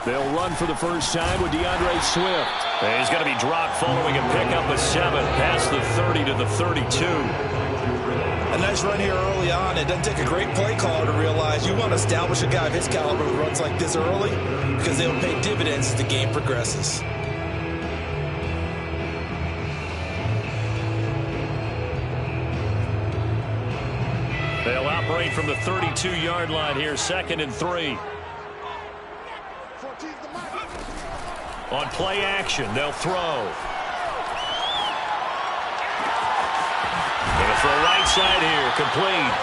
They'll run for the first time with DeAndre Swift. And he's going to be dropped following a pickup of 7 past the 30 to the 32. A nice run here early on. It doesn't take a great play caller to realize you want to establish a guy of his caliber who runs like this early because they'll pay dividends as the game progresses. They'll operate from the 32-yard line here, 2nd and 3. On play action, they'll throw. Going to throw right side here, complete.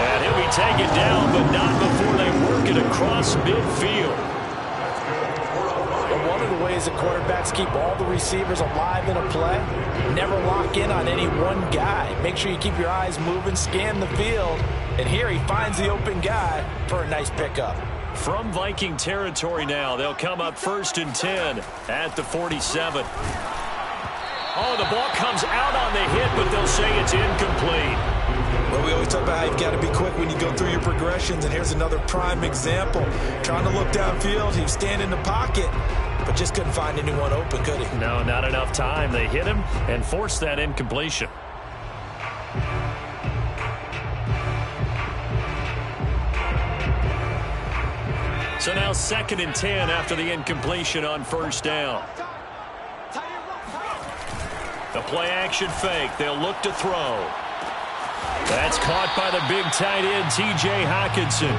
And he'll be taken down, but not before they work it across midfield. But one of the ways that quarterbacks keep all the receivers alive in a play, never lock in on any one guy. Make sure you keep your eyes moving, scan the field. And here he finds the open guy for a nice pickup. From Viking territory now, they'll come up 1st and 10 at the 47. Oh, the ball comes out on the hit, but they'll say it's incomplete. Well, we always talk about how you've got to be quick when you go through your progressions, and here's another prime example. Trying to look downfield, he was standing in the pocket, but just couldn't find anyone open, could he? No, not enough time. They hit him and forced that incompletion. So now 2nd and 10 after the incompletion on 1st down. The play action fake. They'll look to throw. That's caught by the big tight end, T.J. Hockenson.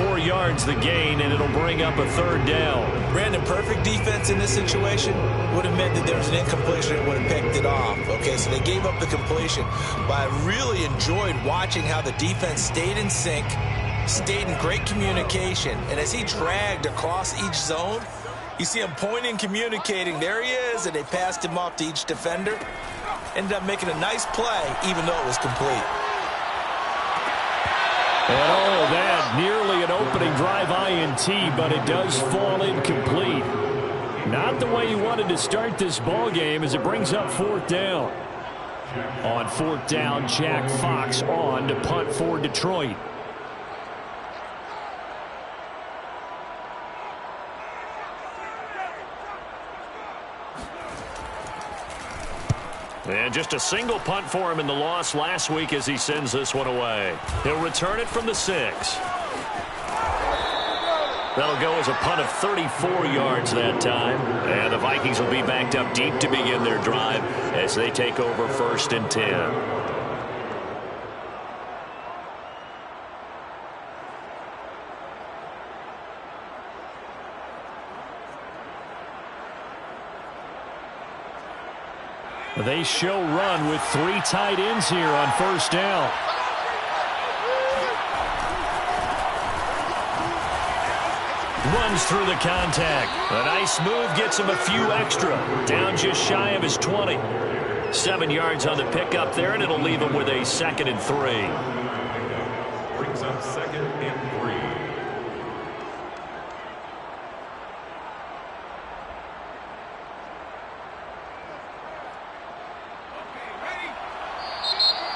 4 yards the gain, and it'll bring up a 3rd down. Brandon, perfect defense in this situation would have meant that there was an incompletion and would have picked it off. Okay, so they gave up the completion. But I really enjoyed watching how the defense stayed in sync, stayed in great communication, and as he dragged across each zone, you see him pointing, communicating. There he is, and they passed him off to each defender. Ended up making a nice play, even though it was complete. And all of that, nearly an opening drive INT, but it does fall incomplete. Not the way you wanted to start this ball game as it brings up 4th down. On 4th down, Jack Fox on to punt for Detroit. And just a single punt for him in the loss last week as he sends this one away. He'll return it from the 6. That'll go as a punt of 34 yards that time. And the Vikings will be backed up deep to begin their drive as they take over 1st and 10. They show run with 3 tight ends here on 1st down. Runs through the contact. A nice move gets him a few extra. Down just shy of his 20. 7 yards on the pickup there, and it'll leave him with a 2nd and 3. Brings up 2nd and 3.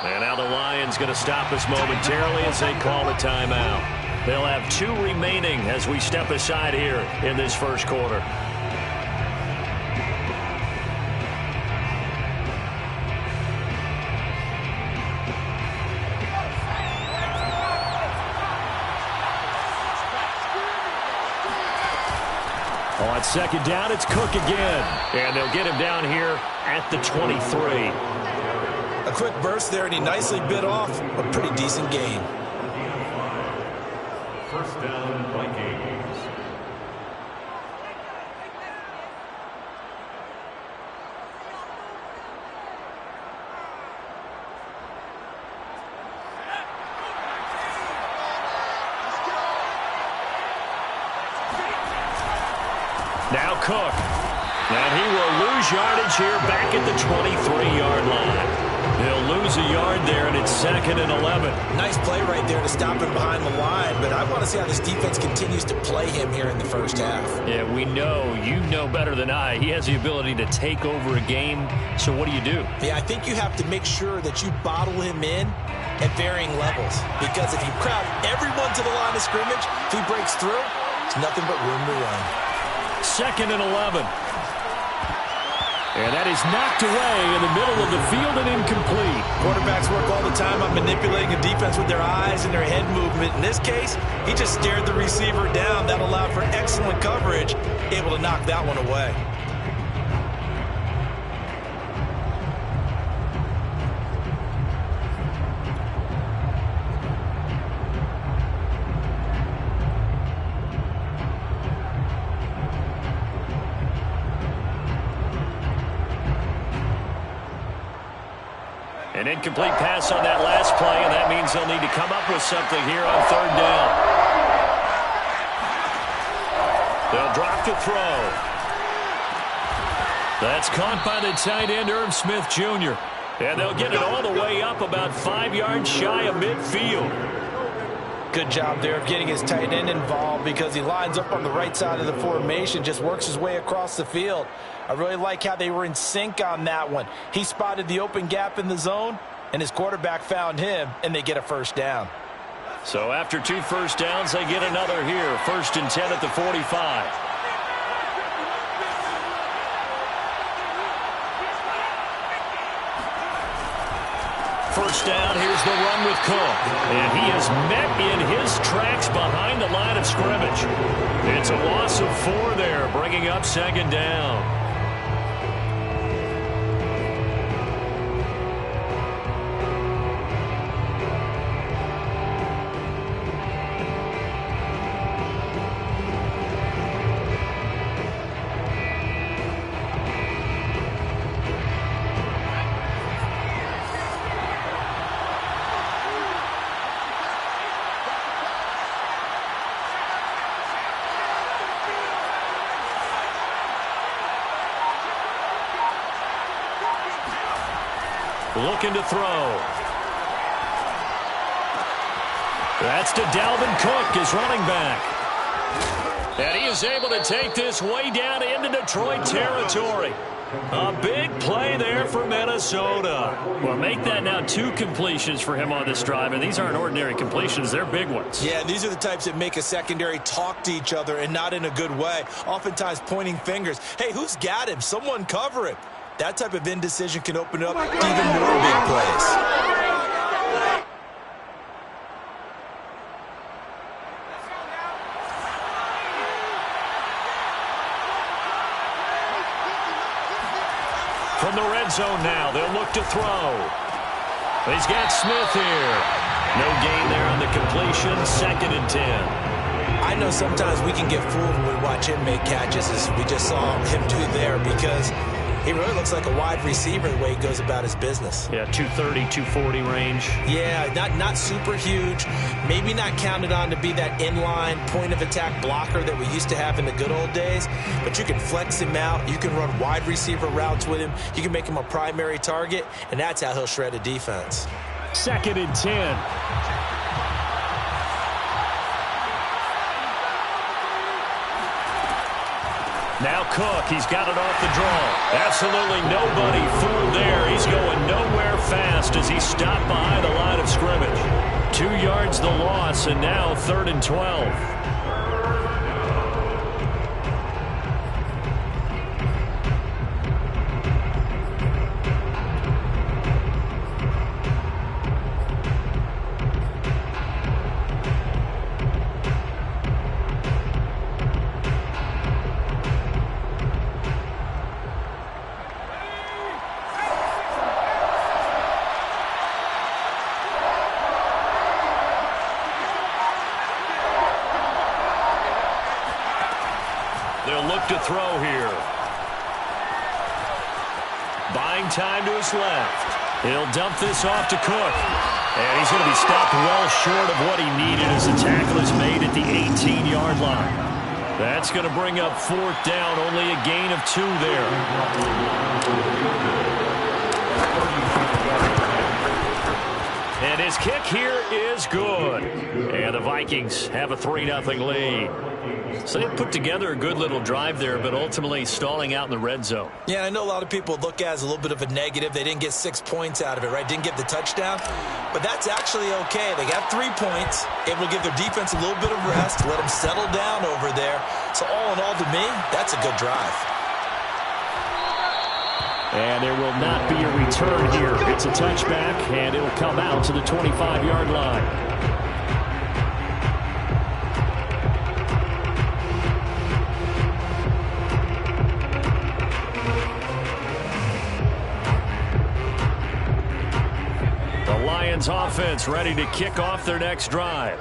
And now the Lions going to stop us momentarily as they call a timeout. They'll have 2 remaining as we step aside here in this 1st quarter. On 2nd down, it's Cook again. And they'll get him down here at the 23. A quick burst there, and he nicely bit off a pretty decent gain. 1st down, Vikings. Now Cook. And he will lose yardage here back at the 23-yard line. He'll lose a yard there, and it's 2nd and 11. Nice play right there to stop him behind the line, but I want to see how this defense continues to play him here in the 1st half. Yeah, we know, you know better than I, he has the ability to take over a game. So what do you do? Yeah, I think you have to make sure that you bottle him in at varying levels, because if you crowd everyone to the line of scrimmage, if he breaks through, It's nothing but room to run. 2nd and 11. And that is knocked away in the middle of the field and incomplete. Quarterbacks work all the time on manipulating a defense with their eyes and their head movement. In this case, he just stared the receiver down. That allowed for excellent coverage, able to knock that one away. An incomplete pass on that last play, and that means they'll need to come up with something here on 3rd down. They'll drop to throw. That's caught by the tight end, Irv Smith Jr. And they'll get it all the way up about 5 yards shy of midfield. Good job there of getting his tight end involved because he lines up on the right side of the formation, just works his way across the field. I really like how they were in sync on that one. He spotted the open gap in the zone, and his quarterback found him, and they get a 1st down. So after 2 first downs, they get another here. 1st and 10 at the 45. First down, here's the run with Cook. And he is met in his tracks behind the line of scrimmage. It's a loss of 4 there, bringing up 2nd down. Looking to throw. That's to Dalvin Cook, his running back. And he is able to take this way down into Detroit territory. A big play there for Minnesota. Well, make that now 2 completions for him on this drive, and these aren't ordinary completions. They're big ones. Yeah, these are the types that make a secondary talk to each other and not in a good way. Oftentimes pointing fingers. Hey, who's got him? Someone cover him. That type of indecision can open up even more big plays. From the red zone now, they'll look to throw. He's got Smith here. No gain there on the completion. 2nd and 10. I know sometimes we can get fooled when we watch him make catches, as we just saw him do there, because he really looks like a wide receiver the way he goes about his business. Yeah, 230, 240 range. Yeah, not super huge. Maybe not counted on to be that inline point-of-attack blocker that we used to have in the good old days. But you can flex him out. You can run wide receiver routes with him. You can make him a primary target, and that's how he'll shred a defense. 2nd and 10. Now Cook, he's got it off the draw. Absolutely nobody fooled there. He's going nowhere fast as he stopped behind the line of scrimmage. 2 yards the loss, and now 3rd and 12. They'll look to throw here. Buying time to his left. He'll dump this off to Cook. And he's going to be stopped well short of what he needed as the tackle is made at the 18-yard line. That's going to bring up 4th down. Only a gain of 2 there. And his kick here is good. And the Vikings have a 3-0 lead. So they put together a good little drive there, but ultimately stalling out in the red zone. Yeah, I know a lot of people look at it as a little bit of a negative. They didn't get 6 points out of it, right? Didn't get the touchdown. But that's actually okay. They got 3 points, able to give their defense a little bit of rest, let them settle down over there. So all in all, to me, that's a good drive. And there will not be a return here. It's a touchback, and it'll come out to the 25-yard line. Offense ready to kick off their next drive.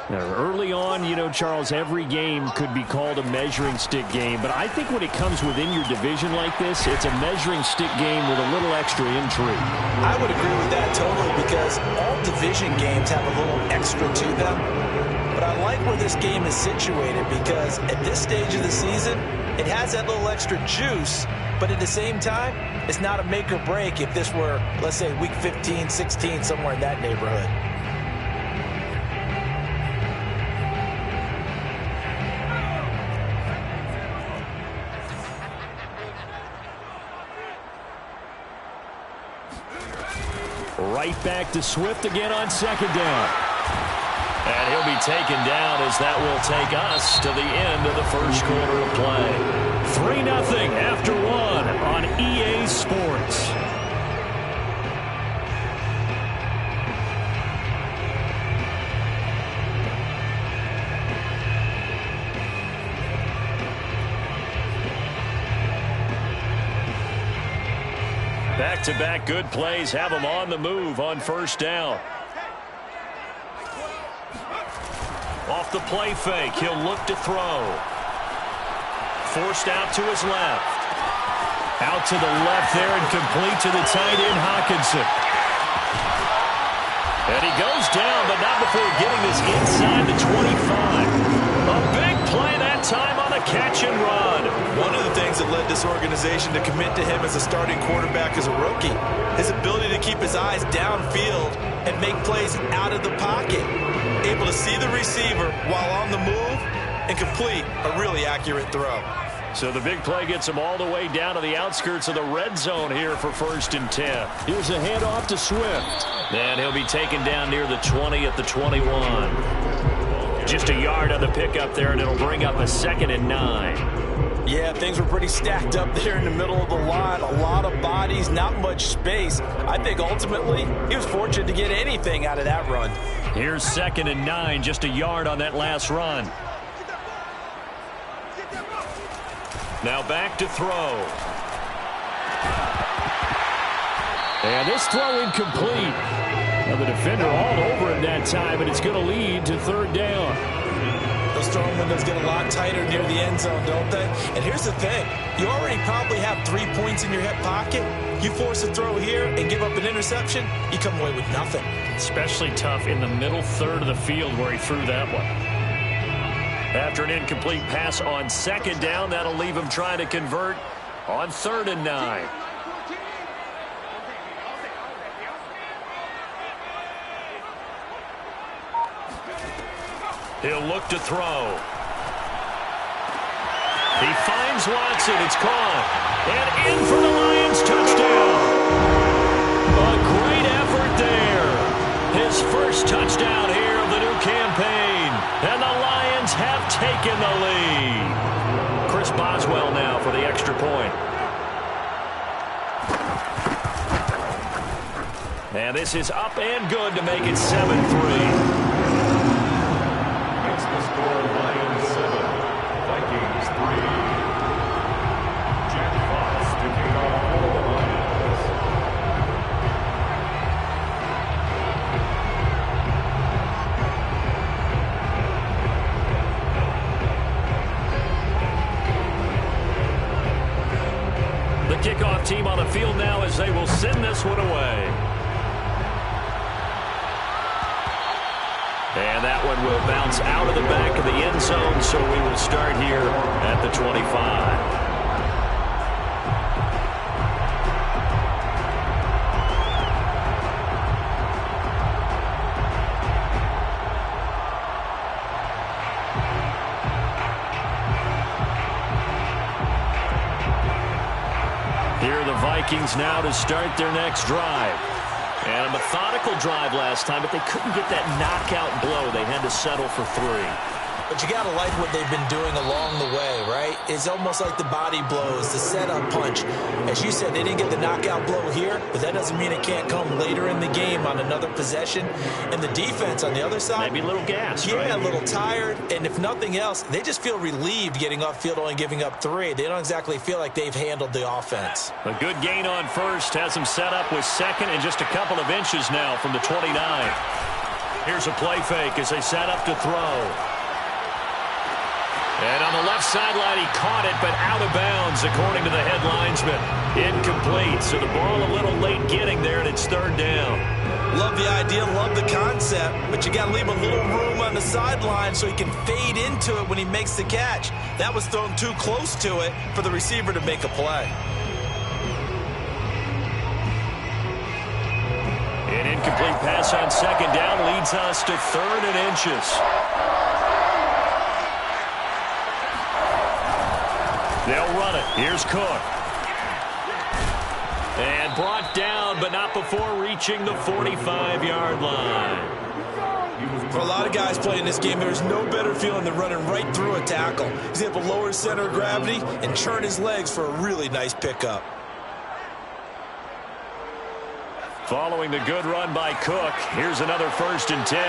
Now, early on, you know, Charles, every game could be called a measuring stick game, but I think when it comes within your division like this, it's a measuring stick game with a little extra intrigue. I would agree with that totally, because all division games have a little extra to them. But I like where this game is situated, because at this stage of the season, it has that little extra juice. But at the same time, it's not a make or break if this were, let's say, week 15, 16, somewhere in that neighborhood. Right back to Swift again on second down. And he'll be taken down as that will take us to the end of the first quarter of play. 3-0 after 1 on EA Sports. Back-to-back good plays have him on the move on first down. Off the play fake, he'll look to throw. Forced out to his left. Out to the left there and complete to the tight end, Hockenson. And he goes down, but not before getting this inside the 25. A big play that time on a catch and run. One of the things that led this organization to commit to him as a starting quarterback as a rookie, his ability to keep his eyes downfield and make plays out of the pocket. Able to see the receiver while on the move and complete a really accurate throw. So the big play gets him all the way down to the outskirts of the red zone here for 1st and 10. Here's a handoff to Swift. And he'll be taken down near the 20 at the 21. Just a yard on the pickup there, and it'll bring up a 2nd and 9. Yeah, things were pretty stacked up there in the middle of the line. A lot of bodies, not much space. I think ultimately he was fortunate to get anything out of that run. Here's 2nd and 9, just a yard on that last run. Now back to throw. And this throw incomplete. Now the defender all over him that time, and it's going to lead to 3rd down. Those throwing windows get a lot tighter near the end zone, don't they? And here's the thing. You already probably have 3 points in your hip pocket. You force a throw here and give up an interception, you come away with nothing. Especially tough in the middle third of the field where he threw that one. After an incomplete pass on 2nd down, that'll leave him trying to convert on 3rd and 9. He'll look to throw. He finds Watson. It's caught. And in for the Lions touchdown. A great effort there. His first touchdown here of the new campaign. And the Lions have taken the lead. Chris Boswell now for the extra point. And this is up and good to make it 7-3. Makes the score Lions 7, Vikings 3. Jack Fox to kick off for the Lions. The kickoff team on the field now as they will send this one away. And that one will bounce out of the back of the end zone, so we will start here at the 25. Here are the Vikings now to start their next drive. And a methodical drive last time, but they couldn't get that knockout blow. They had to settle for 3. But you got to like what they've been doing along the way, right? It's almost like the body blows, the setup punch. As you said, they didn't get the knockout blow here, but that doesn't mean it can't come later in the game on another possession. And the defense on the other side, maybe a little gassed, yeah, right? a little tired. And if nothing else, they just feel relieved getting off field, only giving up 3. They don't exactly feel like they've handled the offense. A good gain on first has them set up with second and just a couple of inches now from the 29. Here's a play fake as they set up to throw. And on the left sideline, he caught it, but out of bounds, according to the head linesman. Incomplete, so the ball a little late getting there, and it's 3rd down. Love the idea, love the concept, but you got to leave a little room on the sideline so he can fade into it when he makes the catch. That was thrown too close to it for the receiver to make a play. An incomplete pass on 2nd down leads us to 3rd and inches. They'll run it. Here's Cook. And brought down, but not before reaching the 45-yard line. For a lot of guys playing this game, there's no better feeling than running right through a tackle. He's able to lower his center of gravity and churn his legs for a really nice pickup. Following the good run by Cook, here's another 1st and 10.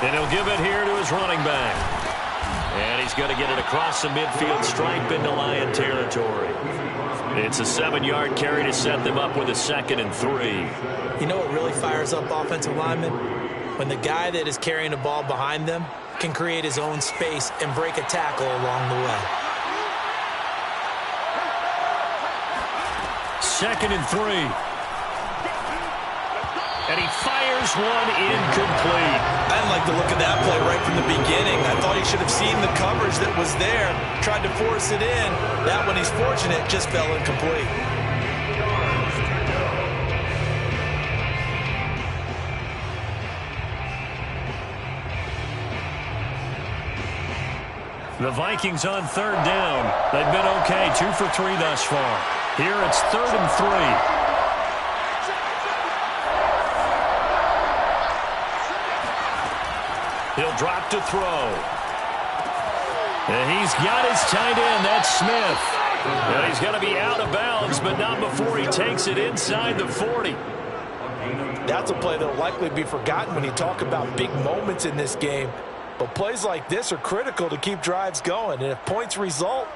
And he'll give it here to his running back. And he's going to get it across the midfield stripe into Lion territory. It's a 7-yard carry to set them up with a 2nd and 3. You know what really fires up offensive linemen? When the guy that is carrying the ball behind them can create his own space and break a tackle along the way. 2nd and 3. And he fires one incomplete. I didn't like the look of that play right from the beginning. I thought he should have seen the coverage that was there, tried to force it in. That one, he's fortunate, just fell incomplete. The Vikings on 3rd down. They've been okay, 2 for 3 thus far. Here it's 3rd and 3. He'll drop to throw. And he's got his tight end. That's Smith. And he's going to be out of bounds, but not before he takes it inside the 40. That's a play that will likely be forgotten when you talk about big moments in this game. But plays like this are critical to keep drives going. And if points result,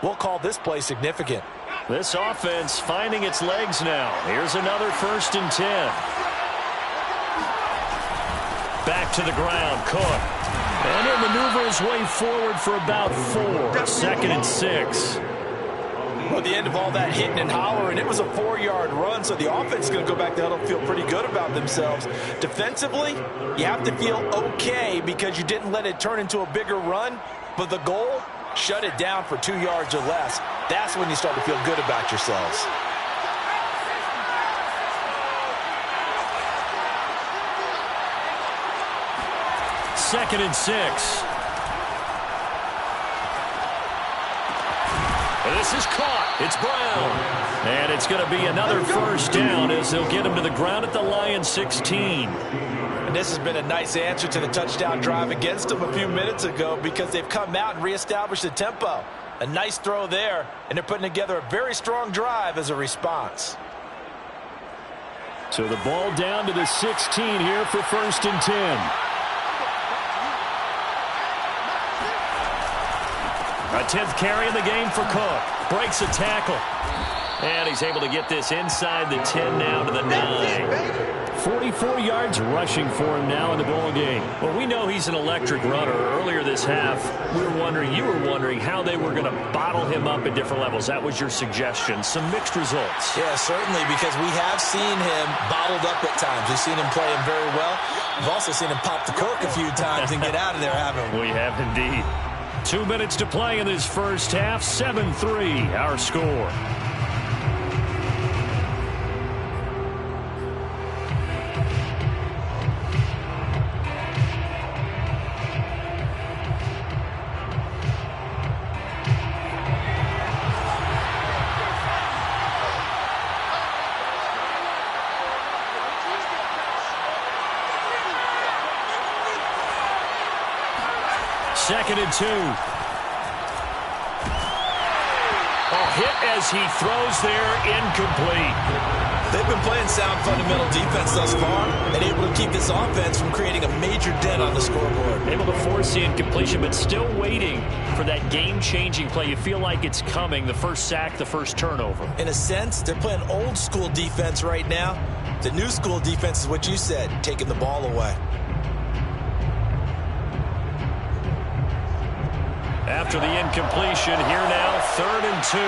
we'll call this play significant. This offense finding its legs now. Here's another 1st and 10. Back to the ground, Cook. And he'll maneuver his way forward for about 4. 2nd and 6. Well, at the end of all that hitting and hollering, it was a 4-yard run, so the offense is going to go back to huddle and feel pretty good about themselves. Defensively, you have to feel okay because you didn't let it turn into a bigger run, but the goal, shut it down for 2 yards or less. That's when you start to feel good about yourselves. Second and 6. And this is caught. It's Brown. And it's going to be another 1st down as they'll get him to the ground at the Lions 16. And this has been a nice answer to the touchdown drive against them a few minutes ago because they've come out and reestablished the tempo. A nice throw there, and they're putting together a very strong drive as a response. So the ball down to the 16 here for 1st and 10. A 10th carry in the game for Cook. Breaks a tackle. And he's able to get this inside the 10 now to the 9. 44 yards rushing for him now in the ball game. Well, we know he's an electric runner. Earlier this half, you were wondering how they were going to bottle him up at different levels. That was your suggestion. Some mixed results. Yeah, certainly, because we have seen him bottled up at times. We've seen him play him very well. We've also seen him pop the cork a few times and get out of there, haven't we? We have indeed. 2 minutes to play in this first half. 7-3 our score. 2nd and 2. A hit as he throws there, incomplete. They've been playing sound fundamental defense thus far and able to keep this offense from creating a major dent on the scoreboard. Able to force the incompletion, but still waiting for that game-changing play. You feel like it's coming, the first sack, the first turnover. In a sense, they're playing old school defense right now. The new school defense is what you said, taking the ball away. After the incompletion, here now, 3rd and 2.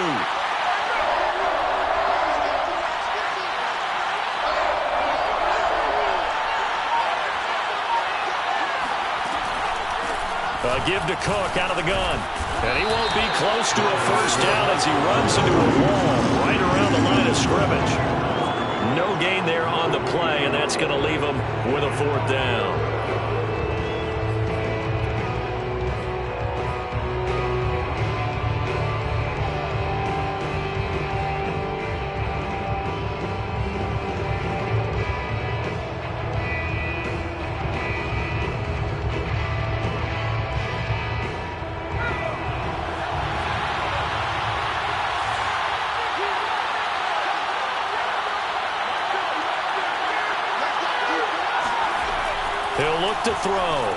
A give to Cook out of the gun. And he won't be close to a first down as he runs into a wall right around the line of scrimmage. No gain there on the play, and that's going to leave him with a 4th down. He'll look to throw.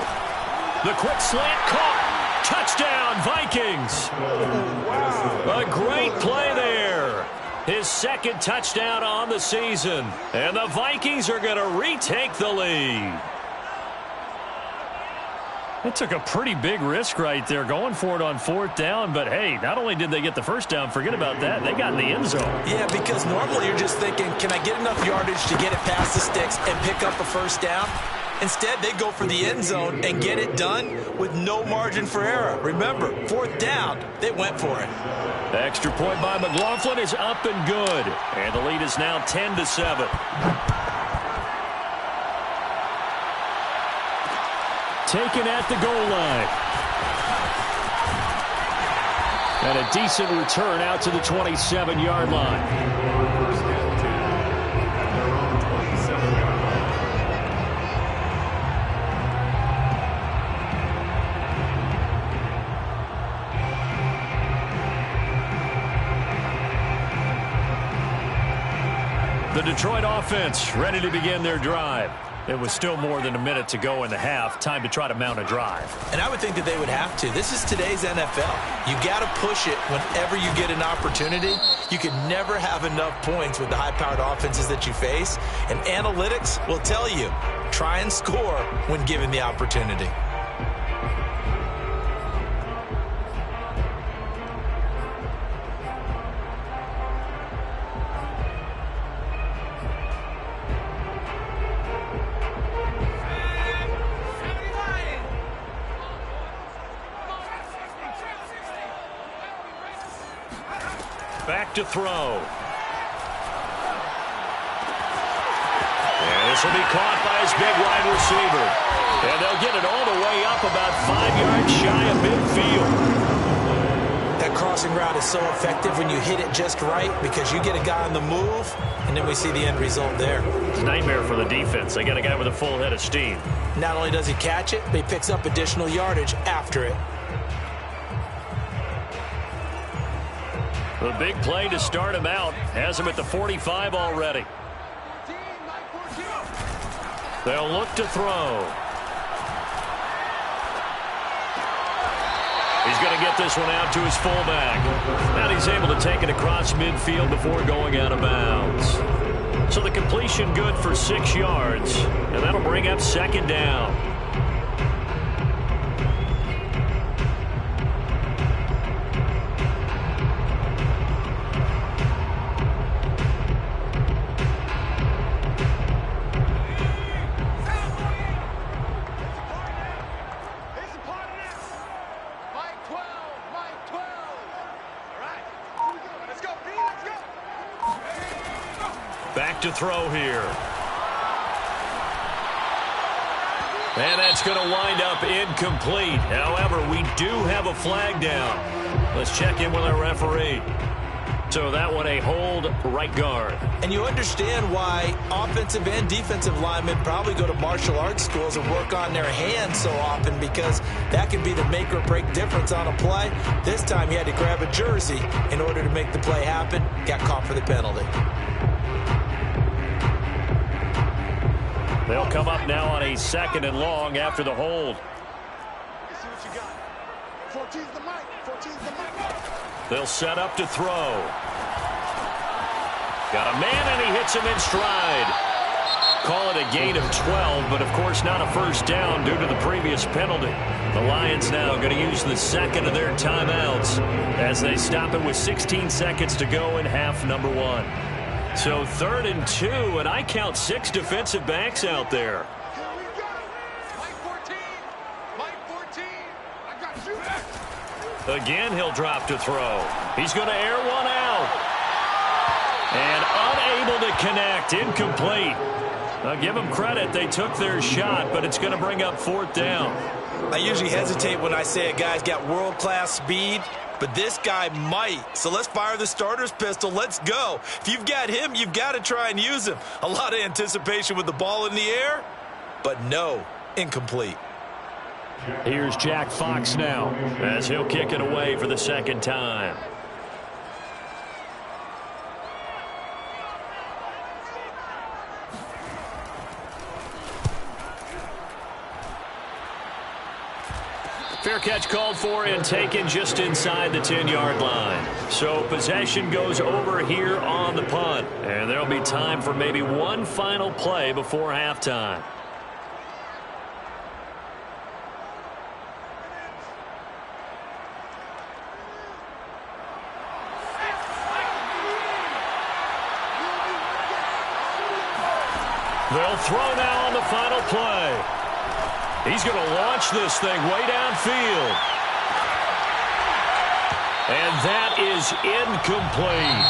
The quick slant caught. Touchdown, Vikings. A great play there. His 2nd touchdown on the season. And the Vikings are going to retake the lead. It took a pretty big risk right there going for it on 4th down. But, hey, not only did they get the first down, forget about that, they got in the end zone. Yeah, because normally you're just thinking, can I get enough yardage to get it past the sticks and pick up a first down? Instead, they go for the end zone and get it done with no margin for error. Remember, 4th down, they went for it. The extra point by McLaughlin is up and good. And the lead is now 10-7. Taken at the goal line. And a decent return out to the 27-yard line. First and 10 at their own 27-yard line. The Detroit offense ready to begin their drive. It was still more than a minute to go in the half. Time to try to mount a drive. And I would think that they would have to. This is today's NFL. You got to push it whenever you get an opportunity. You can never have enough points with the high-powered offenses that you face. And analytics will tell you, try and score when given the opportunity. Back to throw. And this will be caught by his big wide receiver. And they'll get it all the way up about 5 yards shy of midfield. That crossing route is so effective when you hit it just right because you get a guy on the move, and then we see the end result there. It's a nightmare for the defense. They got a guy with a full head of steam. Not only does he catch it, but he picks up additional yardage after it. The big play to start him out has him at the 45 already. They'll look to throw. He's going to get this one out to his fullback. And he's able to take it across midfield before going out of bounds. So the completion good for 6 yards, and that'll bring up 2nd down. Back to throw here. And that's going to wind up incomplete. However, we do have a flag down. Let's check in with our referee. So that one a hold right guard. And you understand why offensive and defensive linemen probably go to martial arts schools and work on their hands so often, because that can be the make or break difference on a play. This time he had to grab a jersey in order to make the play happen. Got caught for the penalty. They'll come up now on a 2nd and long after the hold. They'll set up to throw. Got a man, and he hits him in stride. Call it a gain of 12, but of course not a first down due to the previous penalty. The Lions now going to use the 2nd of their timeouts as they stop it with 16 seconds to go in half number 1. So 3rd and 2, and I count 6 defensive backs out there. Again, he'll drop to throw. He's going to air one out. And unable to connect. Incomplete. I'll give them credit. They took their shot, but it's going to bring up 4th down. I usually hesitate when I say a guy's got world-class speed, but this guy might. So let's fire the starter's pistol. Let's go. If you've got him, you've got to try and use him. A lot of anticipation with the ball in the air, but no, incomplete. Here's Jack Fox now, as he'll kick it away for the 2nd time. Fair catch called for and taken just inside the 10-yard line. So possession goes over here on the punt. And there'll be time for maybe one final play before halftime. They'll throw now on the final play. He's going to launch this thing way downfield. And that is incomplete.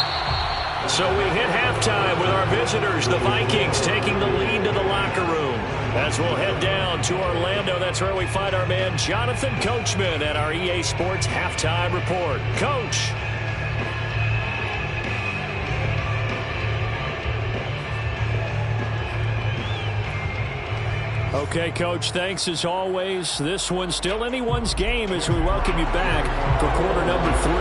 So we hit halftime with our visitors, the Vikings, taking the lead to the locker room. As we'll head down to Orlando, that's where we find our man Jonathan Coachman at our EA Sports Halftime Report. Coach. Okay, Coach, thanks as always. This one's still anyone's game as we welcome you back for quarter number 3.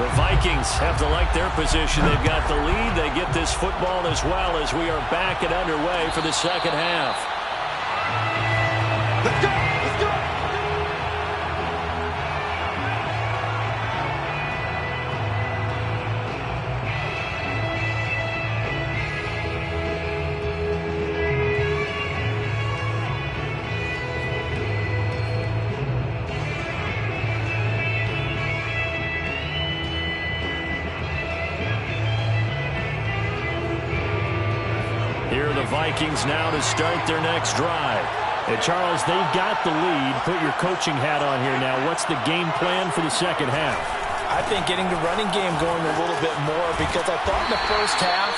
The Vikings have to like their position. They've got the lead. They get this football as well as we are back and underway for the 2nd half. Let's go! Let's go! Vikings now to start their next drive. And Charles, they've got the lead. Put your coaching hat on here now. What's the game plan for the 2nd half? I think getting the running game going a little bit more, because I thought in the first half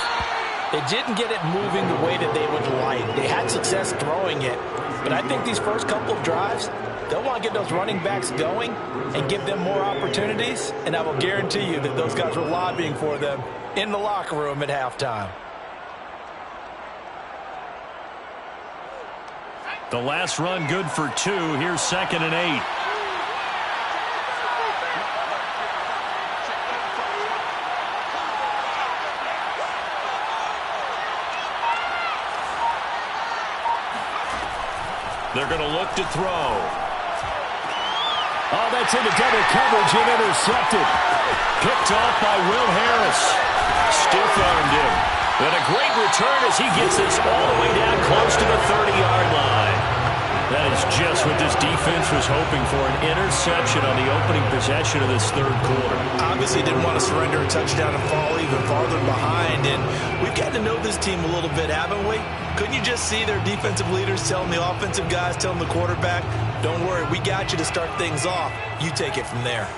they didn't get it moving the way that they would like. They had success throwing it, but I think these first couple of drives, they'll want to get those running backs going and give them more opportunities, and I will guarantee you that those guys were lobbying for them in the locker room at halftime. The last run good for 2. Here's 2nd and 8. They're going to look to throw. Oh, that's into double coverage and intercepted. Picked off by Will Harris. Stiff-armed him. And a great return as he gets this all the way down close to the 30-yard line. That is just what this defense was hoping for, an interception on the opening possession of this 3rd quarter. Obviously didn't want to surrender a touchdown and fall even farther behind. And we've gotten to know this team a little bit, haven't we? Couldn't you just see their defensive leaders telling the offensive guys, telling the quarterback, don't worry, we got you to start things off. You take it from there.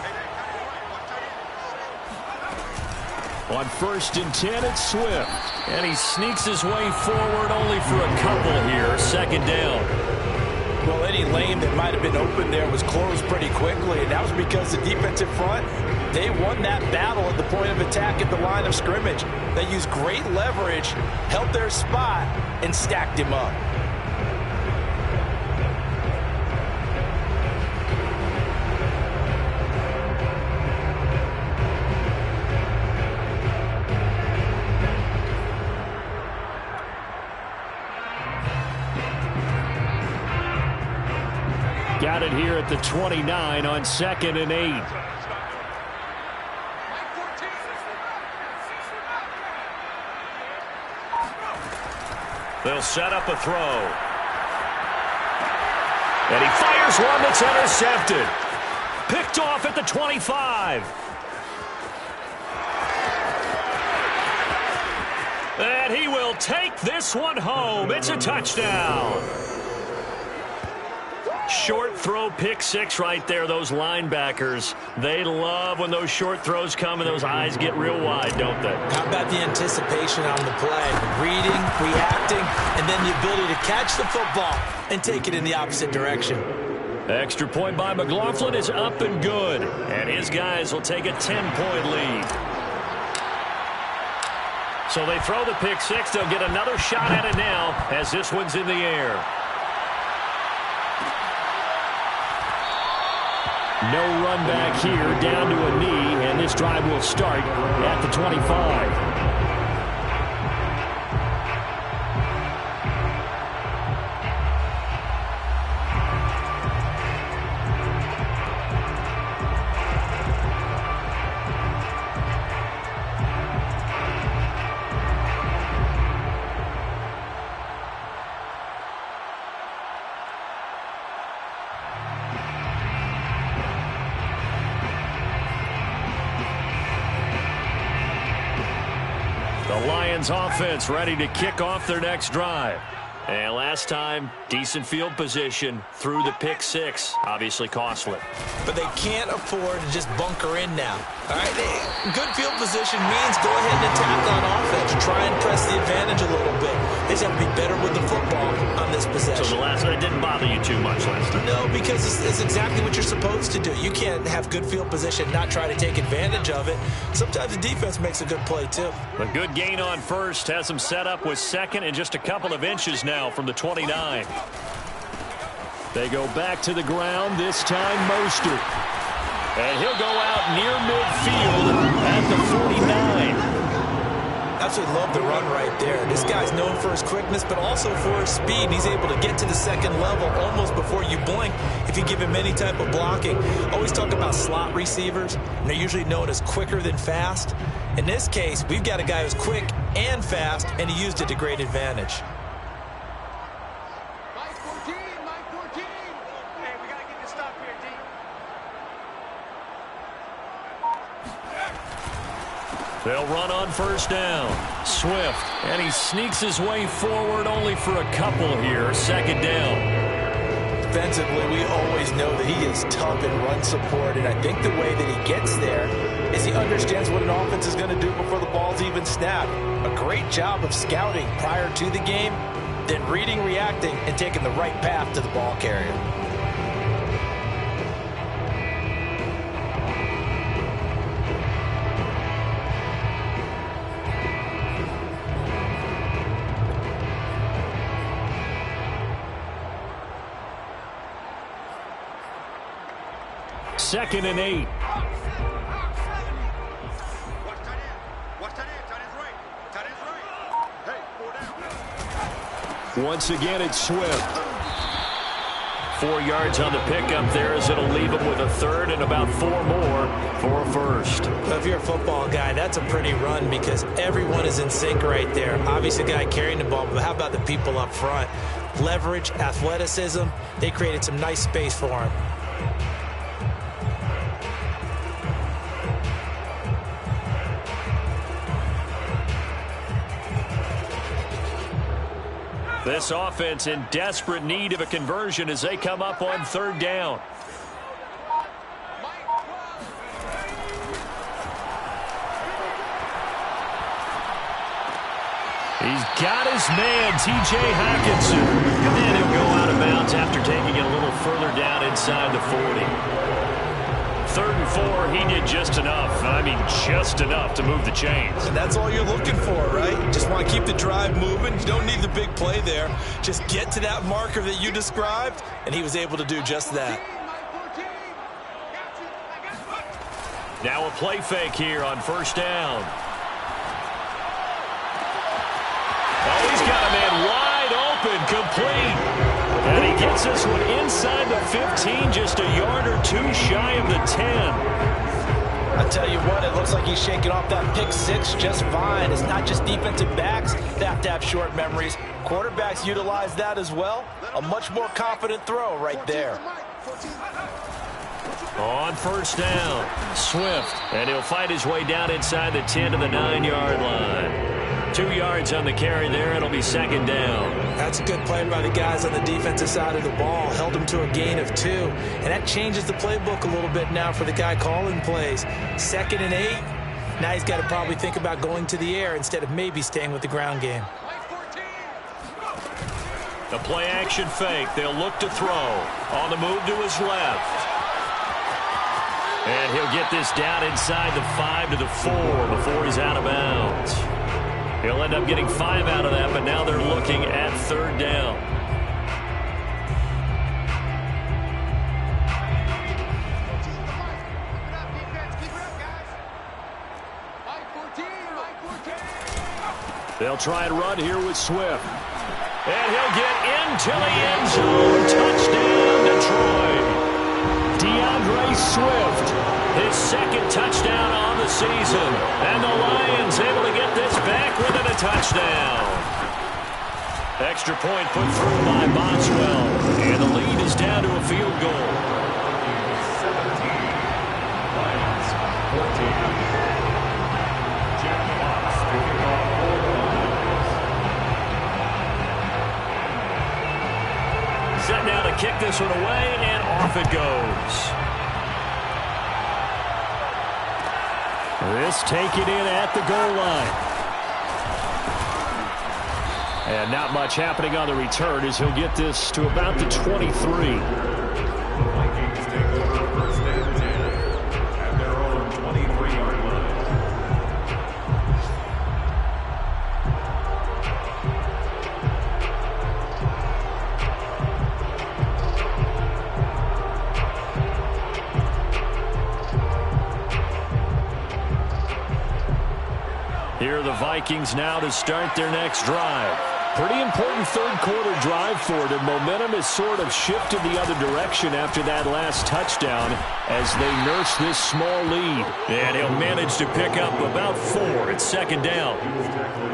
On 1st and 10, it's Swift. And he sneaks his way forward only for a couple here. 2nd down. Well, any lane that might have been open there was closed pretty quickly, and that was because the defensive front, they won that battle at the point of attack at the line of scrimmage. They used great leverage, held their spot, and stacked him up. Got it here at the 29 on 2nd and 8. They'll set up a throw. And he fires one that's intercepted. Picked off at the 25. And he will take this one home. It's a touchdown. Short throw, pick six right there. Those linebackers, they love when those short throws come and those eyes get real wide, don't they? How about the anticipation on the play? Reading, reacting, and then the ability to catch the football and take it in the opposite direction. Extra point by McLaughlin is up and good. And his guys will take a 10-point lead. So they throw the pick six. They'll get another shot at it now as this one's in the air. No run back here, down to a knee, and this drive will start at the 25. The Lions offense ready to kick off their next drive. And last time, decent field position through the pick six. Obviously costly. But they can't afford to just bunker in now. All right, good field position means go ahead and attack on offense. Try and press the advantage a little bit. They just have to be better with the football on this possession. So the last one didn't bother you too much last time? No, because it's exactly what you're supposed to do. You can't have good field position, not try to take advantage of it. Sometimes the defense makes a good play, too. A good gain on first has them set up with second and just a couple of inches now from the 29. They go back to the ground, this time Mostert. And he'll go out near midfield at the 49. Absolutely love the run right there. This guy's known for his quickness, but also for his speed. He's able to get to the second level almost before you blink if you give him any type of blocking. Always talk about slot receivers, and they're usually known as quicker than fast. In this case, we've got a guy who's quick and fast, and he used it to great advantage. They'll run on first down. Swift, and he sneaks his way forward only for a couple here. Second down. Defensively, we always know that he is tough in run support, and I think the way that he gets there is he understands what an offense is going to do before the ball's even snapped. A great job of scouting prior to the game, then reading, reacting, and taking the right path to the ball carrier. Second and 8. Once again, it's Swift. 4 yards on the pickup there as it'll leave him with a third and about 4 more for a first. Well, if you're a football guy, that's a pretty run because everyone is in sync right there. Obviously, the guy carrying the ball, but how about the people up front? Leverage, athleticism, they created some nice space for him. This offense in desperate need of a conversion as they come up on third down. He's got his man, T.J. Hockenson. And he'll go out of bounds after taking a inside the 40. 3rd and 4, he did just enough. I mean, just enough to move the chains. And that's all you're looking for, right? Just want to keep the drive moving. You don't need the big play there. Just get to that marker that you described, and he was able to do just that. Now a play fake here on 1st down. Oh, he's got a man wide open, complete. And he gets this one inside the 15, just a yard or two shy of the 10. I tell you what, it looks like he's shaking off that pick six just fine. It's not just defensive backs that have to have short memories. Quarterbacks utilize that as well. A much more confident throw right there. On 1st down, Swift, and he'll fight his way down inside the 10 to the 9-yard line. 2 yards on the carry there. It'll be 2nd down. That's a good play by the guys on the defensive side of the ball. Held him to a gain of 2. And that changes the playbook a little bit now for the guy calling plays. 2nd and 8. Now he's got to probably think about going to the air instead of maybe staying with the ground game. The play action fake. They'll look to throw. On the move to his left. And he'll get this down inside the 5 to the 4 before he's out of bounds. He'll end up getting 5 out of that, but now they're looking at 3rd down. They'll try and run here with Swift. And he'll get into the end zone. Touchdown, Detroit. DeAndre Swift, his 2nd touchdown on the season. And the Lions able to get this back within a touchdown. Extra point put through by Boswell. And the lead is down to a field goal. 17, Lions, 14. Jack Fox picking off 4 Lions. Set now to kick this one away, and off it goes. This taken in at the goal line. And not much happening on the return as he'll get this to about the 23. Vikings take over 1st and 10 at their own 23-yard line. Here are the Vikings now to start their next drive. Pretty important 3rd quarter drive for them. Momentum has sort of shifted the other direction after that last touchdown as they nurse this small lead. And he'll manage to pick up about 4 at 2nd down.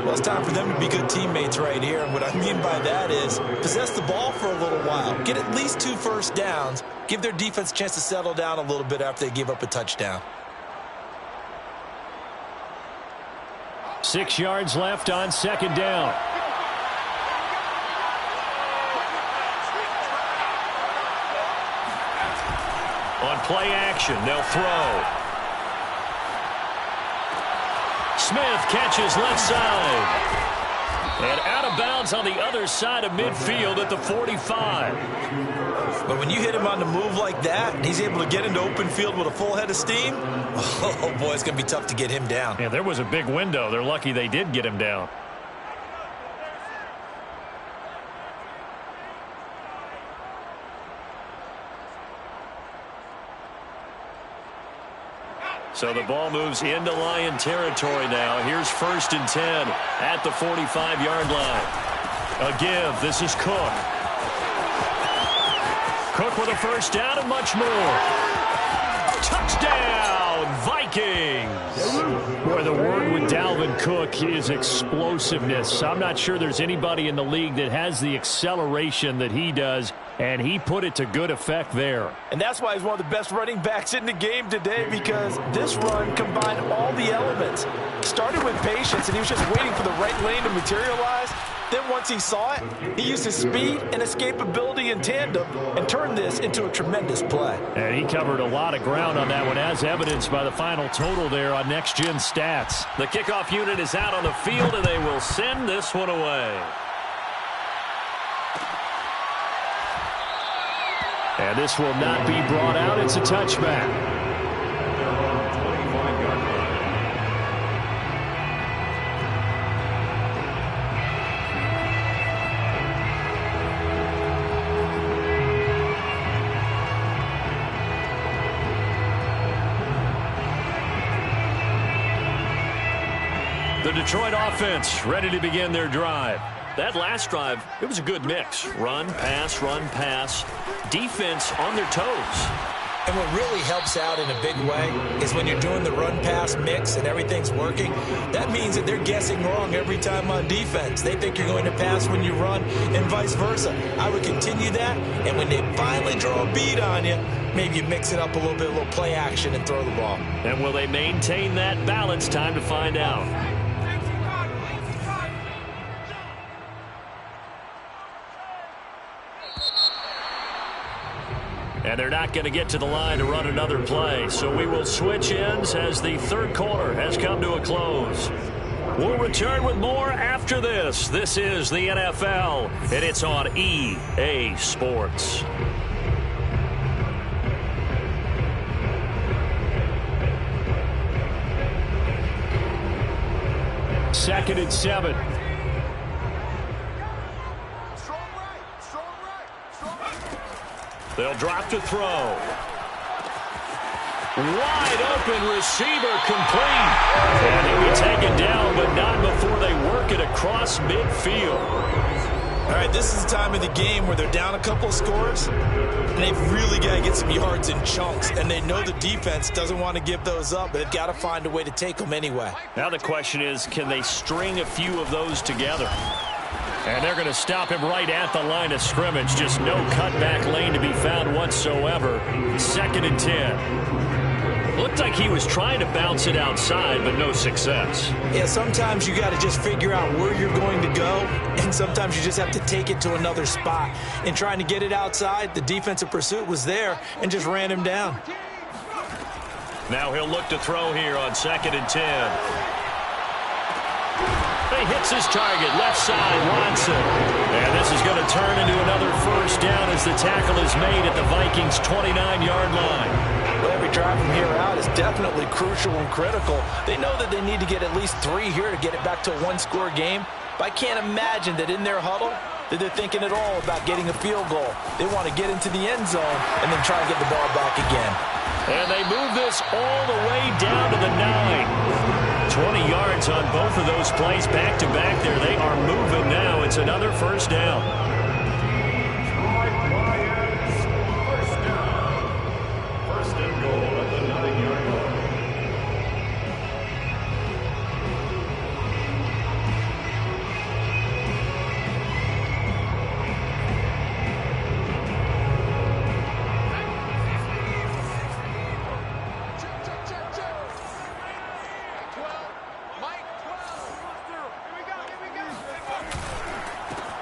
Well, it's time for them to be good teammates right here. And what I mean by that is possess the ball for a little while. Get at least 2 first downs. Give their defense a chance to settle down a little bit after they give up a touchdown. 6 yards left on 2nd down. On play action, they'll throw. Smith catches left side. And out of bounds on the other side of midfield at the 45. But when you hit him on the move like that, and he's able to get into open field with a full head of steam, oh boy, it's going to be tough to get him down. Yeah, there was a big window. They're lucky they did get him down. So the ball moves into Lion territory now. Here's 1st and 10 at the 45-yard line. A give. This is Cook. Cook with a 1st down and much more. Touchdown, Vikings! Boy, the word with Dalvin Cook is explosiveness. I'm not sure there's anybody in the league that has the acceleration that he does, and he put it to good effect there. And that's why he's one of the best running backs in the game today, because this run combined all the elements. Started with patience, and he was just waiting for the right lane to materialize. Then once he saw it, he used his speed and escapability in tandem and turned this into a tremendous play. And he covered a lot of ground on that one, as evidenced by the final total there on Next Gen Stats. The kickoff unit is out on the field, and they will send this one away. And this will not be brought out. It's a touchback. Their own 25-yard line. The Detroit offense ready to begin their drive. That last drive, it was a good mix. Run, pass. Defense on their toes. And what really helps out in a big way is when you're doing the run-pass mix and everything's working, that means that they're guessing wrong every time on defense. They think you're going to pass when you run and vice versa. I would continue that, and when they finally draw a beat on you, maybe you mix it up a little bit, a little play action, and throw the ball. And will they maintain that balance? Time to find out. And they're not going to get to the line to run another play. So we will switch ends as the third quarter has come to a close. We'll return with more after this. This is the NFL, and it's on EA Sports. Second and 7. They'll drop to throw. Wide open receiver complete. And he'll be taken down, but not before they work it across midfield. All right, this is the time of the game where they're down a couple of scores, and they've really got to get some yards in chunks, and they know the defense doesn't want to give those up, but they've got to find a way to take them anyway. Now the question is, can they string a few of those together? And they're going to stop him right at the line of scrimmage. Just no cutback lane to be found whatsoever. Second and 10. Looked like he was trying to bounce it outside, but no success. Yeah, sometimes you got to just figure out where you're going to go, and sometimes you just have to take it to another spot. In trying to get it outside, the defensive pursuit was there and just ran him down. Now he'll look to throw here on second and 10. He hits his target, left side, Watson. And this is going to turn into another first down as the tackle is made at the Vikings' 29-yard line. Well, every drive from here out is definitely crucial and critical. They know that they need to get at least 3 here to get it back to a one-score game. But I can't imagine that in their huddle that they're thinking at all about getting a field goal. They want to get into the end zone and then try and get the ball back again. And they move this all the way down to the 9. 20 yards on both of those plays back-to-back there. They are moving now. It's another first down. First down. First and goal at the 9-yard line.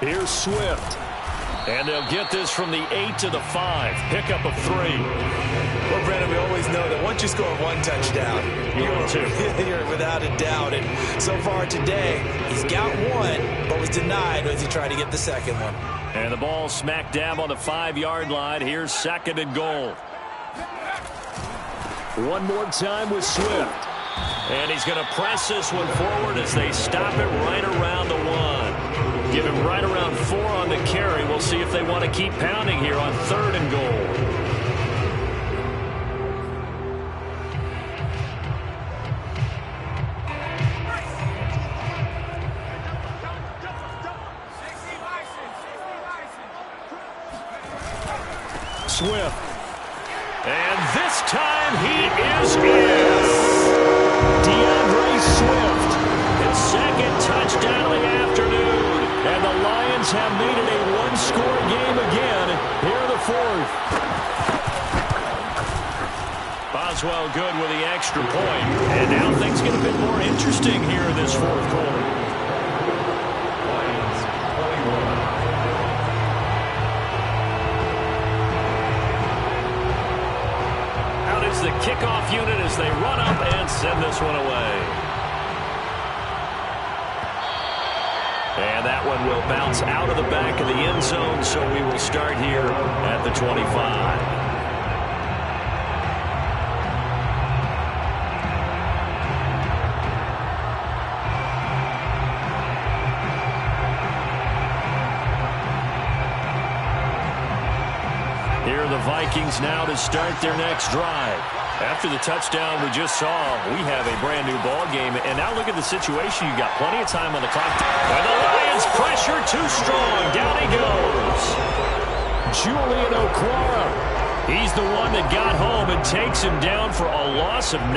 Here's Swift. And they'll get this from the 8 to the 5. Pickup of 3. Well, Brandon, we always know that once you score one touchdown, you're without a doubt. And so far today, he's got one, but was denied as he tried to get the second one. And the ball smack dab on the 5-yard line. Here's second and goal. One more time with Swift. And he's going to press this one forward as they stop it right around the 1. Give him right around 4 on the carry. We'll see if they want to keep pounding here on third and goal. Swift. And this time he is in. DeAndre Swift. His second touchdown of the afternoon. And the Lions have made it a one-score game again here in the fourth. Boswell good with the extra point. And now things get a bit more interesting here in this fourth quarter. Lions 21. Out is the kickoff unit as they run up and send this one away. And And that one will bounce out of the back of the end zone, so we will start here at the 25. Here are the Vikings now to start their next drive. After the touchdown we just saw, we have a brand new ball game. And now look at the situation. You got plenty of time on the clock. And the Lions pressure too strong. Down he goes. Julian Okwara. He's the one that got home and takes him down for a loss of 9.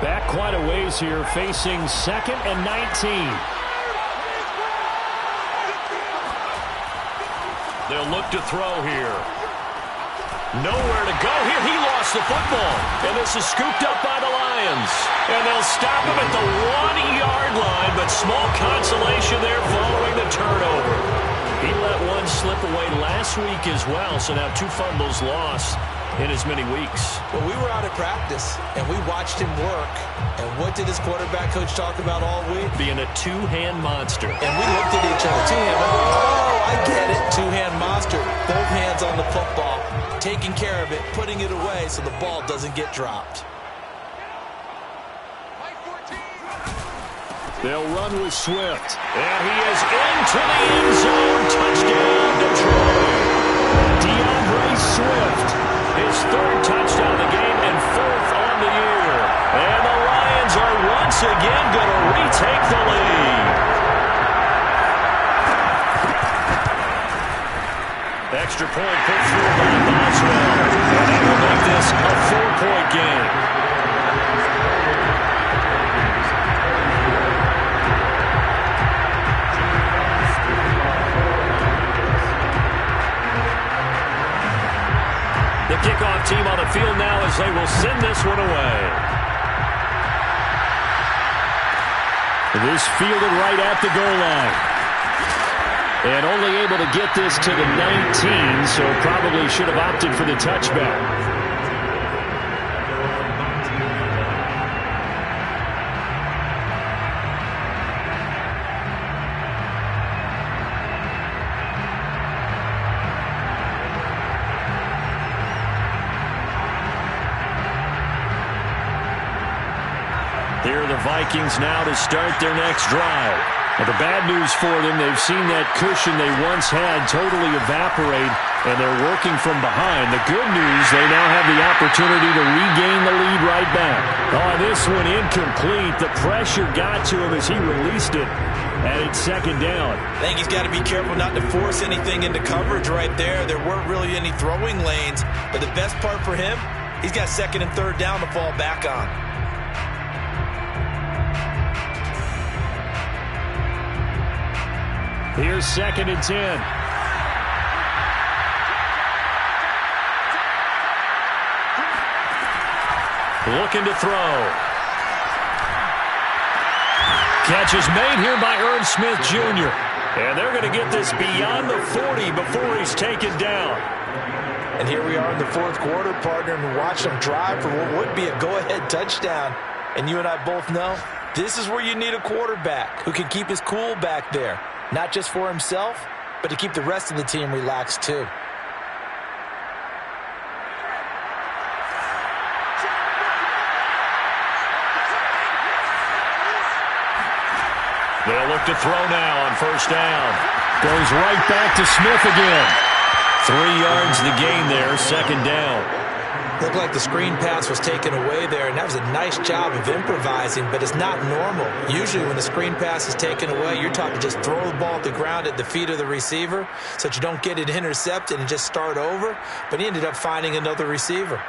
Back quite a ways here, facing 2nd and 19. They'll look to throw here. Nowhere to go here. He lost the football. And this is scooped up by the Lions. And they'll stop him at the 1-yard line, but small consolation there following the turnover. He let one slip away last week as well, so now 2 fumbles lost in as many weeks. Well, we were out at practice, and we watched him work. And what did his quarterback coach talk about all week? Being a two-hand monster. And we looked at each other. Two-hand. Oh, I get it. Two-hand monster. Both hands on the football, taking care of it, putting it away so the ball doesn't get dropped. They'll run with Swift. And he is into the end zone. Touchdown, Detroit. DeAndre Swift. His 3rd touchdown of the game and 4th on the year. And the Lions are once again going to retake the lead. Extra point put through by Boswell. And that will make this a 4-point game. The kickoff team on the field now as they will send this one away. This fielded right at the goal line. And only able to get this to the 19, so probably should have opted for the touchback. Here are the Vikings now to start their next drive. Well, the bad news for them, they've seen that cushion they once had totally evaporate, and they're working from behind. The good news, they now have the opportunity to regain the lead right back. Oh, this one incomplete. The pressure got to him as he released it, and it's 2nd down. I think he's got to be careful not to force anything into coverage right there. There weren't really any throwing lanes, but the best part for him, he's got 2nd and 3rd down to fall back on. Here's 2nd and 10. Looking to throw. Catch is made here by Irv Smith Jr. And they're going to get this beyond the 40 before he's taken down. And here we are in the 4th quarter, partner, and watch them drive for what would be a go-ahead touchdown. And you and I both know this is where you need a quarterback who can keep his cool back there. Not just for himself, but to keep the rest of the team relaxed too. They'll look to throw now on 1st down. Goes right back to Smith again. 3 yards the gain there, 2nd down. Looked like the screen pass was taken away there, and that was a nice job of improvising, but it's not normal. Usually when the screen pass is taken away, you're taught to just throw the ball at the ground at the feet of the receiver so that you don't get it intercepted and just start over, but he ended up finding another receiver.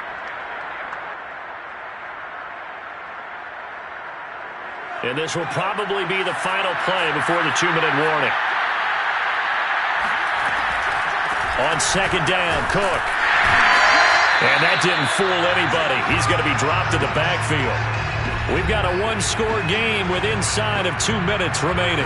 And this will probably be the final play before the 2-minute warning. On 2nd down, Cook. And that didn't fool anybody. He's going to be dropped to the backfield. We've got a 1-score game with inside of 2 minutes remaining.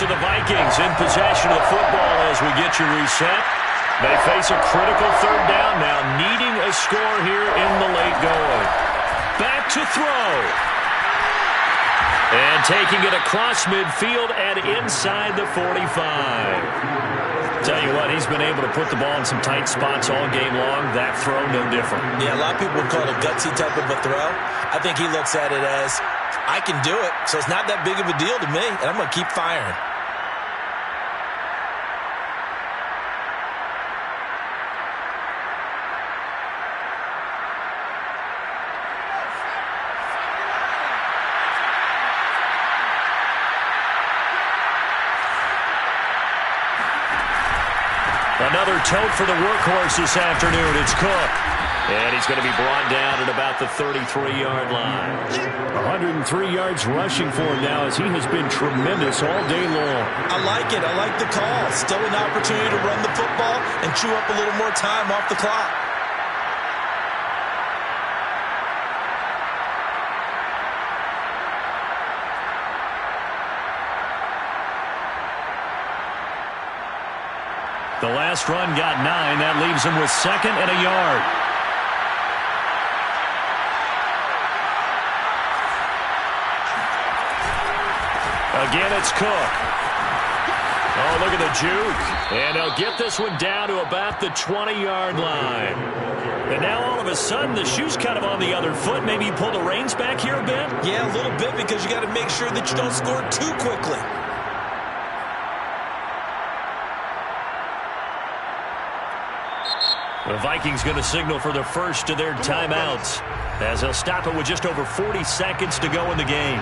So the Vikings in possession of the football as we get you reset. They face a critical third down now, needing a score here in the late going. Back to throw. And taking it across midfield and inside the 45. Tell you what, he's been able to put the ball in some tight spots all game long. That throw, no different. Yeah, a lot of people would call it a gutsy type of a throw. I think he looks at it as, I can do it, so it's not that big of a deal to me, and I'm going to keep firing. Another tote for the workhorse this afternoon. It's Cook. And he's going to be brought down at about the 33-yard line. 103 yards rushing for him now as he has been tremendous all day long. I like it. I like the call. Still an opportunity to run the football and chew up a little more time off the clock. The last run got 9. That leaves him with 2nd and a yard. Again, it's Cook. Oh, look at the juke. And they'll get this one down to about the 20-yard line. And now all of a sudden, the shoe's kind of on the other foot. Maybe you pull the reins back here a bit? Yeah, a little bit because you got to make sure that you don't score too quickly. The Vikings going to signal for the first of their timeouts as they'll stop it with just over 40 seconds to go in the game.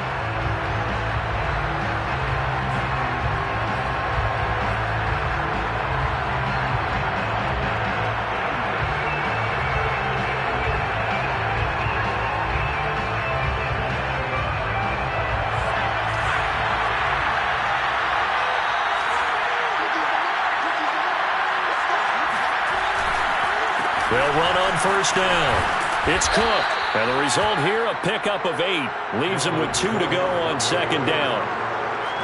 They'll run on first down. It's Cook. And the result here, a pickup of 8. Leaves them with 2 to go on 2nd down.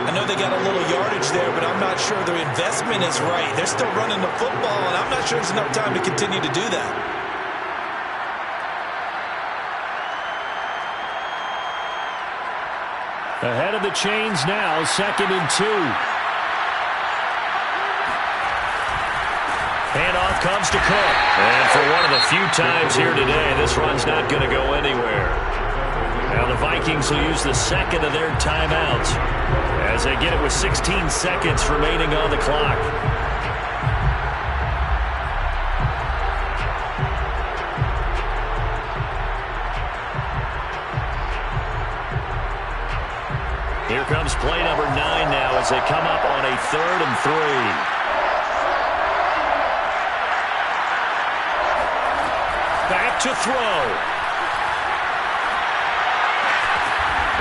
I know they got a little yardage there, but I'm not sure their investment is right. They're still running the football, and I'm not sure there's enough time to continue to do that. Ahead of the chains now, 2nd and 2. Handoff comes to Cook. And for one of the few times here today, this run's not going to go anywhere. Now the Vikings will use the 2nd of their timeouts as they get it with 16 seconds remaining on the clock. Here comes play number 9 now as they come up on a 3rd and 3. Back to throw.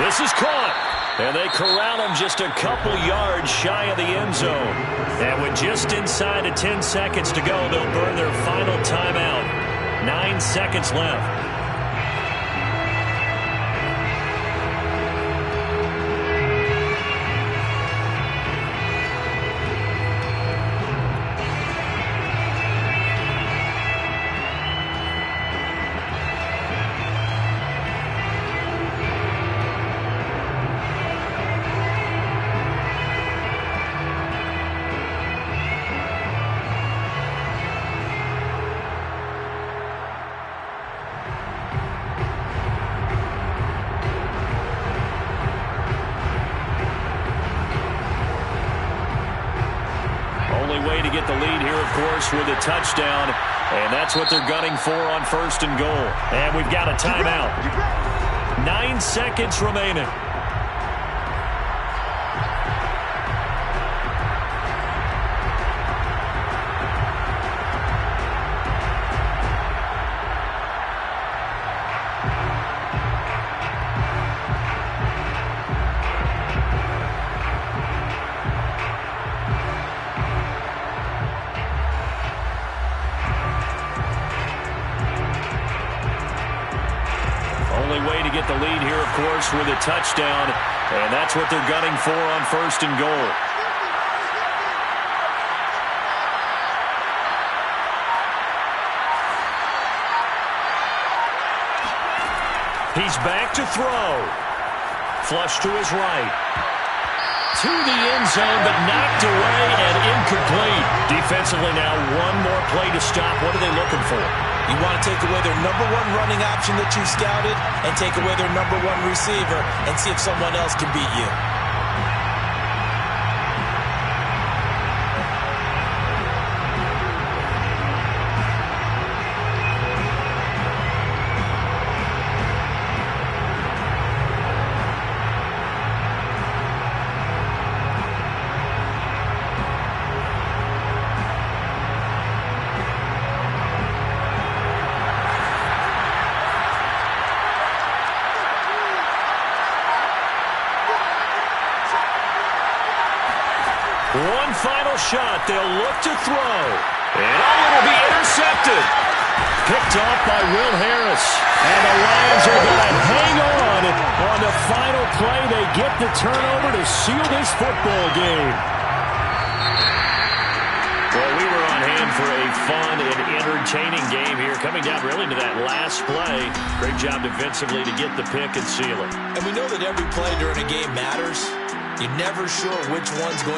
This is caught. And they corral him just a couple yards shy of the end zone. And with just inside of 10 seconds to go, they'll burn their final timeout. 9 seconds left. Way to get the lead here, of course, with a touchdown, and that's what they're gunning for on 1st and goal. And we've got a timeout. 9 seconds remaining. Way to get the lead here, of course, with a touchdown, and that's what they're gunning for on 1st and goal. He's back to throw. Flush to his right. To the end zone, but knocked away and incomplete. Defensively now, one more play to stop. What are they looking for? You want to take away their number one running option that you scouted and take away their number one receiver and see if someone else can beat you. One final shot. They'll look to throw. And it'll be intercepted. Picked off by Will Harris. And the Lions are going to hang on the final play. They get the turnover to seal this football game. Well, we were on hand for a fun and entertaining game here. Coming down really to that last play. Great job defensively to get the pick and seal it. And we know that every play during a game matters. You're never sure which one's going